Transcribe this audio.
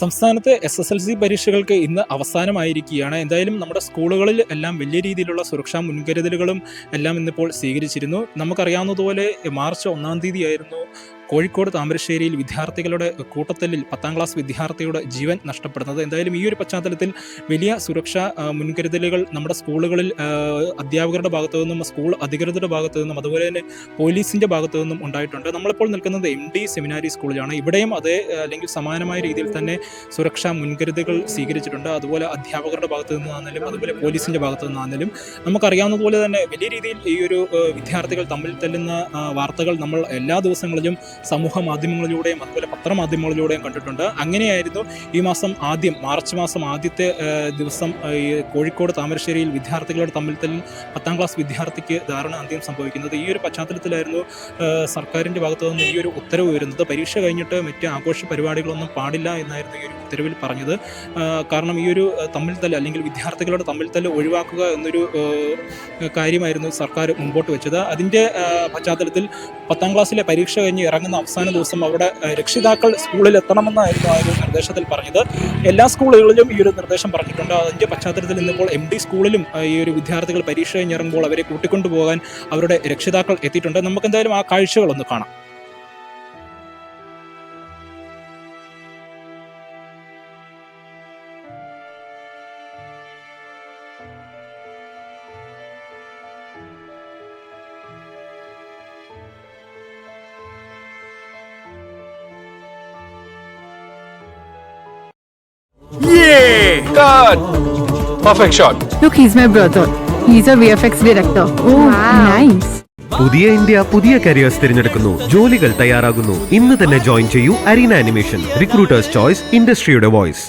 സംസ്ഥാനത്തെ SSLC പരീക്ഷകൾക്ക് ഇന്ന് അവസാനമായിരിക്കുകയാണ്. എന്തായാലും നമ്മുടെ സ്കൂളുകളിൽ എല്ലാം വലിയ രീതിയിലുള്ള സുരക്ഷാ മുൻകരുതലുകളും എല്ലാം ഇന്നിപ്പോൾ സ്വീകരിച്ചിരുന്നു. നമുക്കറിയാവുന്നതുപോലെ മാർച്ച് 1-ാം തീയതിയായിരുന്നു കോഴിക്കോട് താമരശ്ശേരിയിൽ വിദ്യാർത്ഥികളുടെ കൂട്ടത്തല്ലിൽ 10ാം ക്ലാസ് വിദ്യാർത്ഥിയുടെ ജീവൻ നഷ്ടപ്പെടുന്നത്. എന്തായാലും ഈ ഒരു പശ്ചാത്തലത്തിൽ വലിയ സുരക്ഷാ മുൻകരുതലുകൾ നമ്മുടെ സ്കൂളുകളിൽ അധ്യാപകരുടെ ഭാഗത്തു നിന്നും സ്കൂൾ അധികൃതരുടെ ഭാഗത്തു നിന്നും അതുപോലെ തന്നെ പോലീസിൻ്റെ ഭാഗത്തു നിന്നും ഉണ്ടായിട്ടുണ്ട്. നമ്മളിപ്പോൾ നിൽക്കുന്നത് MD സെമിനാരി സ്കൂളിലാണ്. ഇവിടെയും അതേ അല്ലെങ്കിൽ സമാനമായ രീതിയിൽ തന്നെ സുരക്ഷാ മുൻകരുതലുകൾ സ്വീകരിച്ചിട്ടുണ്ട്. അതുപോലെ അധ്യാപകരുടെ ഭാഗത്തു നിന്നാണെങ്കിലും അതുപോലെ പോലീസിൻ്റെ ഭാഗത്തു നിന്നാണെങ്കിലും നമുക്കറിയാവുന്നതുപോലെ തന്നെ വലിയ രീതിയിൽ ഈ ഒരു വിദ്യാർത്ഥികൾ തമ്മിൽ തല്ലുന്ന വാർത്തകൾ നമ്മൾ എല്ലാ ദിവസങ്ങളിലും സമൂഹ മാധ്യമങ്ങളിലൂടെയും അതുപോലെ പത്രമാധ്യമങ്ങളിലൂടെയും കണ്ടിട്ടുണ്ട്. അങ്ങനെയായിരുന്നു ഈ മാസം മാർച്ച് മാസം ആദ്യത്തെ ദിവസം ഈ കോഴിക്കോട് താമരശ്ശേരിയിൽ വിദ്യാർത്ഥികളുടെ തമ്മിൽ തല്ലിൽ 10ാം ക്ലാസ് വിദ്യാർത്ഥിക്ക് ദാരുണാന്ത്യം സംഭവിക്കുന്നത്. ഈ ഒരു പശ്ചാത്തലത്തിലായിരുന്നു സർക്കാരിൻ്റെ ഭാഗത്തു നിന്ന് ഈ ഒരു ഉത്തരവ് വരുന്നത്. പരീക്ഷ കഴിഞ്ഞിട്ട് മറ്റ് ആഘോഷ പരിപാടികളൊന്നും പാടില്ല എന്നായിരുന്നു ഈ ഒരു ഉത്തരവിൽ പറഞ്ഞത്. കാരണം ഈ ഒരു തമ്മിൽത്തല്ല് അല്ലെങ്കിൽ വിദ്യാർത്ഥികളുടെ തമ്മിൽത്തല്ല് ഒഴിവാക്കുക എന്നൊരു കാര്യമായിരുന്നു സർക്കാർ മുമ്പോട്ട് വെച്ചത്. അതിൻ്റെ പശ്ചാത്തലത്തിൽ 10ാം ക്ലാസ്സിലെ പരീക്ഷ കഴിഞ്ഞ് ഇറങ്ങുന്ന അവസാന ദിവസം അവിടെ രക്ഷിതാക്കൾ സ്കൂളിൽ എത്തണമെന്നായിരുന്നു ആ ഒരു നിർദ്ദേശത്തിൽ പറഞ്ഞത്. എല്ലാ സ്കൂളുകളിലും ഈ ഒരു നിർദ്ദേശം പറഞ്ഞിട്ടുണ്ട്. അതിൻ്റെ പശ്ചാത്തലത്തിൽ ഇന്നിപ്പോൾ MD സ്കൂളിലും ഈ ഒരു വിദ്യാർത്ഥികൾ പരീക്ഷ കഴിഞ്ഞിറങ്ങുമ്പോൾ അവരെ കൂട്ടിക്കൊണ്ടുപോകാൻ അവരുടെ രക്ഷിതാക്കൾ എത്തിയിട്ടുണ്ട്. നമുക്ക് എന്തായാലും ആ കാഴ്ചകളൊന്ന് കാണാം. Yeah! Cut! Perfect shot. Look, he's my brother. He's a VFX director. Oh, wow. Nice. പുതിയ ഇന്ത്യ പുതിയ കരിയേഴ്സ് തിരഞ്ഞെടുക്കുന്നു, ജോലികൾ തയ്യാറാകുന്നു. ഇന്ന് തന്നെ ജോയിൻ ചെയ്യൂ അരീന ആനിമേഷൻ. റിക്രൂട്ടേഴ്സ് ചോയ്സ്, ഇൻഡസ്ട്രിയുടെ വോയിസ്.